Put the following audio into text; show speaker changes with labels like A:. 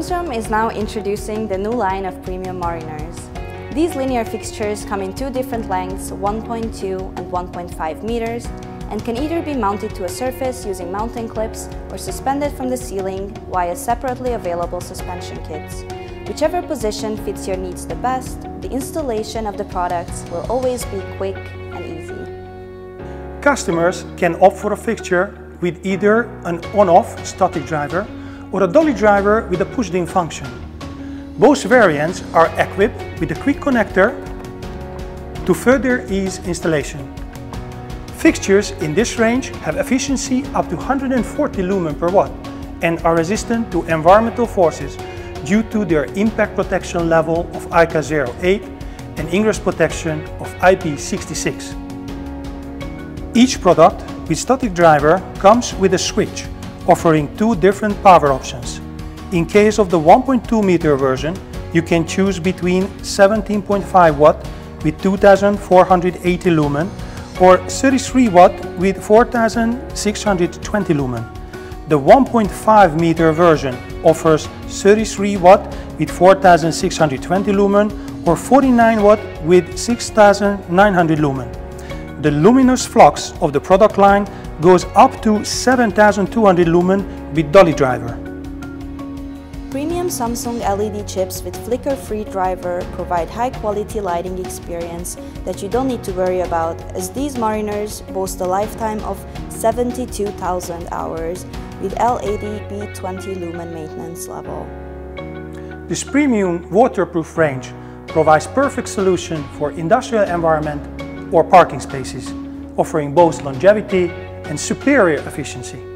A: Tungsram is now introducing the new line of premium mariners. These linear fixtures come in two different lengths, 1.2 and 1.5 meters, and can either be mounted to a surface using mounting clips or suspended from the ceiling via separately available suspension kits. Whichever position fits your needs the best, the installation of the products will always be quick and easy.
B: Customers can opt for a fixture with either an on-off static driver or a dolly driver with a push-in function. Both variants are equipped with a quick connector to further ease installation. Fixtures in this range have efficiency up to 140 lumen per watt and are resistant to environmental forces due to their impact protection level of ICA 08 and ingress protection of IP66. Each product with static driver comes with a switch offering two different power options. In case of the 1.2 meter version, you can choose between 17.5 watt with 2480 lumen or 33 watt with 4620 lumen. The 1.5 meter version offers 33 watt with 4620 lumen or 49 watt with 6900 lumen. The luminous flux of the product line goes up to 7200 lumen with dolly driver.
A: Premium Samsung LED chips with flicker-free driver provide high-quality lighting experience that you don't need to worry about, as these mariners boast a lifetime of 72,000 hours with L80 B20 lumen maintenance level.
B: This premium waterproof range provides perfect solution for industrial environment or parking spaces, offering both longevity and superior efficiency.